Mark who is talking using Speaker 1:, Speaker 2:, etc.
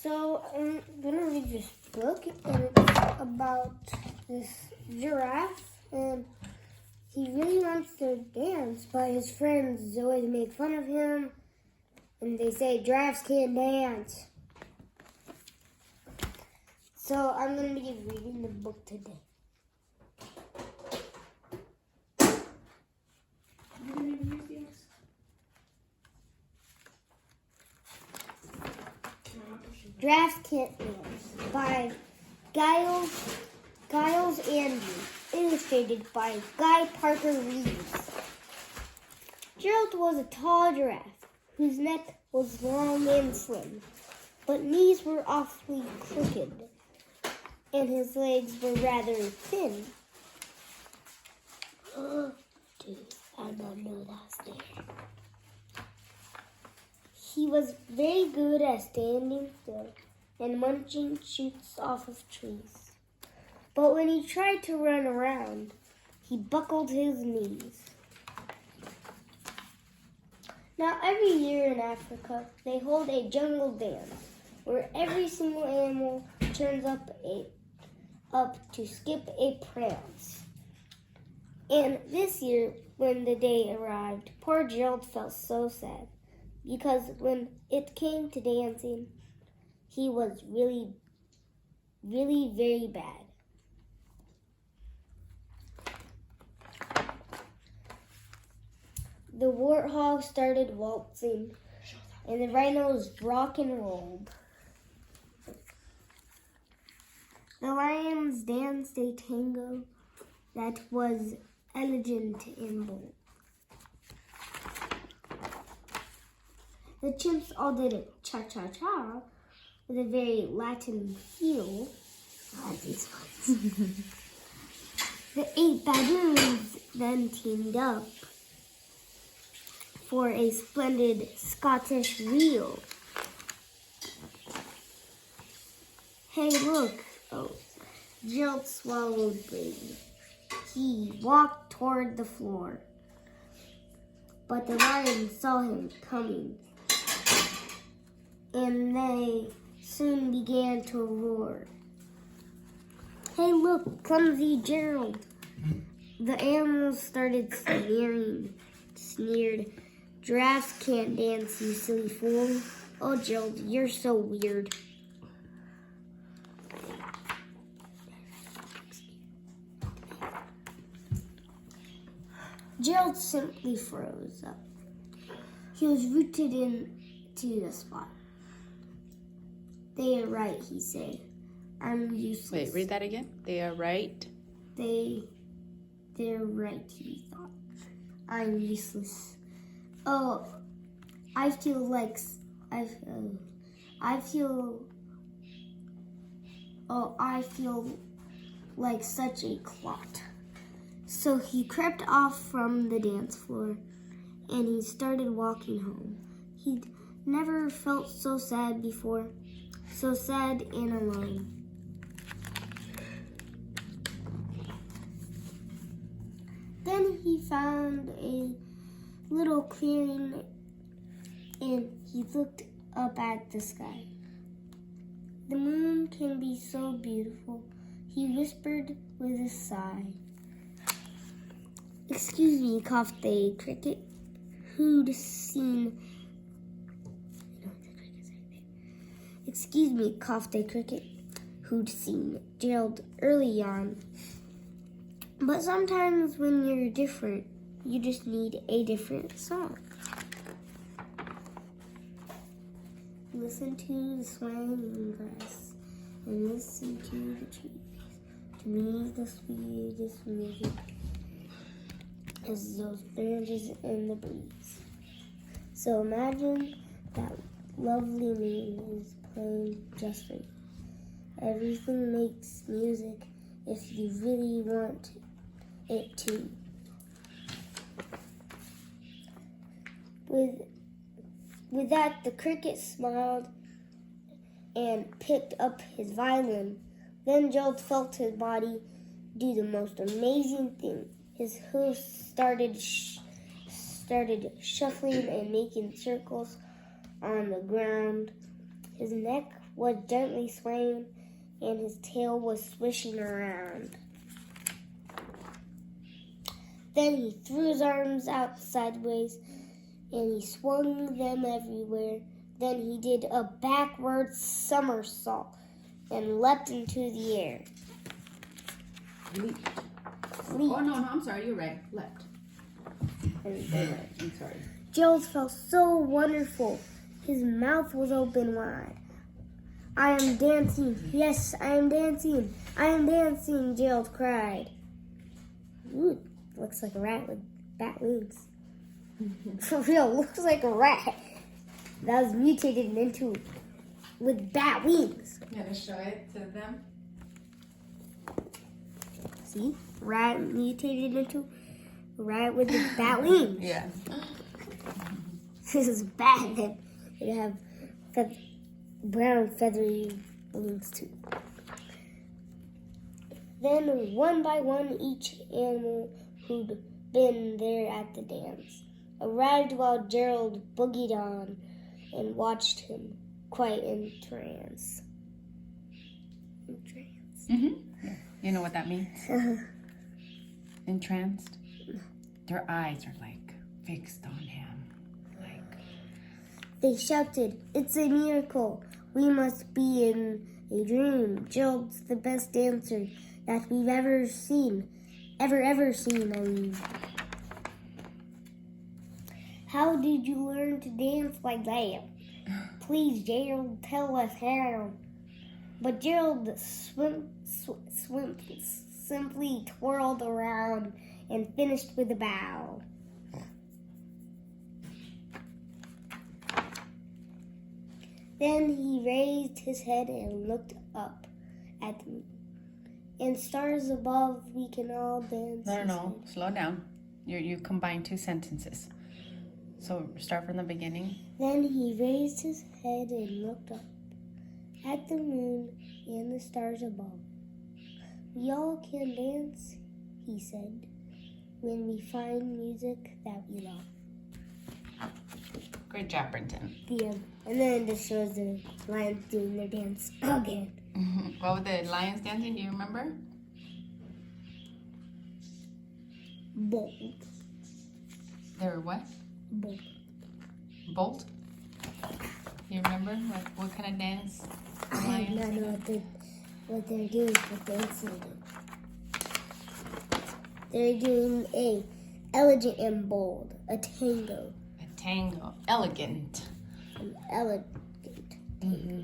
Speaker 1: So I'm gonna read this book, and it's about this giraffe, and he really wants to dance, but his friends always make fun of him, and they say giraffes can't dance. So I'm gonna be reading the book today. Giraffes Can't Dance by Giles Andrade, illustrated by Parker-Rees. Gerald was a tall giraffe whose neck was long and slim, but knees were awfully crooked, and his legs were rather thin. Oh, dude, I don't know that's there. He was very good at standing still and munching shoots off of trees. But when he tried to run around, he buckled his knees. Now, every year in Africa, they hold a jungle dance where every single animal turns up to skip a prance. And this year, when the day arrived, poor Gerald felt so sad, because when it came to dancing, he was really, really very bad. The warthog started waltzing, and the rhinos rock and rolled. The lions danced a tango that was elegant and bold. The chimps all did a cha-cha-cha with a very Latin feel. These ones. The 8 baboons then teamed up for a splendid Scottish reel. Hey, look! Oh, Gerald swallowed big. He walked toward the floor, but the lions saw him coming, and they soon began to roar. Hey, look, clumsy Gerald! The animals started sneered. Giraffes can't dance, you silly fool. Oh, Gerald, you're so weird. Gerald simply froze up. He was rooted into the spot. They are right, he said. I'm useless.
Speaker 2: Wait, read that again. They are right.
Speaker 1: They're right, he thought. I'm useless. Oh, I feel like such a clot. So he crept off from the dance floor, and he started walking home. He'd never felt so sad before, so sad and alone. Then he found a little clearing, and he looked up at the sky. The moon can be so beautiful, he whispered with a sigh. Excuse me, coughed a cricket who'd seen... Excuse me, coughed a cricket who'd seen Gerald early on. But sometimes when you're different, you just need a different song. Listen to the swaying grass and listen to the trees. To me, the sweetest music is those branches in the breeze. So imagine that lovely moon is playing just for you. Everything makes music if you really want it to. With that, the cricket smiled and picked up his violin. Then Gerald felt his body do the most amazing thing. His hooves started shuffling and making circles on the ground. His neck was gently swaying, and his tail was swishing around. Then he threw his arms out sideways, and he swung them everywhere. Then he did a backward somersault and leapt into the air.
Speaker 2: Leaped. Oh, no, I'm sorry. You're right. Leapt. I'm sorry.
Speaker 1: Giles felt so wonderful. His mouth was open wide. I am dancing. Yes, I am dancing. I am dancing, Giles cried. Ooh, looks like a rat with bat wings. For real, looks like a rat. That was mutated into with bat wings.
Speaker 2: You gotta show it to them.
Speaker 1: See? Rat mutated into a rat with the bat wings.
Speaker 2: Yeah.
Speaker 1: This is bad. Then it have brown feathery wings too. Then one by one, each animal who'd been there at the dance arrived while Gerald boogied on and watched him, quite entranced.
Speaker 2: Mm-hmm. You know what that means? Entranced. Their eyes are like fixed on him.
Speaker 1: They shouted, "It's a miracle! We must be in a dream. Gerald's the best dancer that we've ever seen. Ever seen, I mean." How did you learn to dance like that? Please, Gerald, tell us how. But Gerald simply twirled around and finished with a bow. Then he raised his head and looked up at me. "And stars above, we can all dance."
Speaker 2: No. Slow down. You combine two sentences. So start from the beginning.
Speaker 1: Then he raised his head and looked up at the moon and the stars above. "We all can dance," he said, "when we find music that we love."
Speaker 2: Great job, Brenton.
Speaker 1: The end. And then it just shows the lions doing their dance again.
Speaker 2: What were the lions dancing? Do you remember?
Speaker 1: Bolt.
Speaker 2: They were what?
Speaker 1: Bolt.
Speaker 2: Bolt? You remember what kind of dance?
Speaker 1: I do not know what they're doing, but they're doing. They're doing a elegant and bold, a tango.
Speaker 2: A tango. Elegant.
Speaker 1: An elegant tango.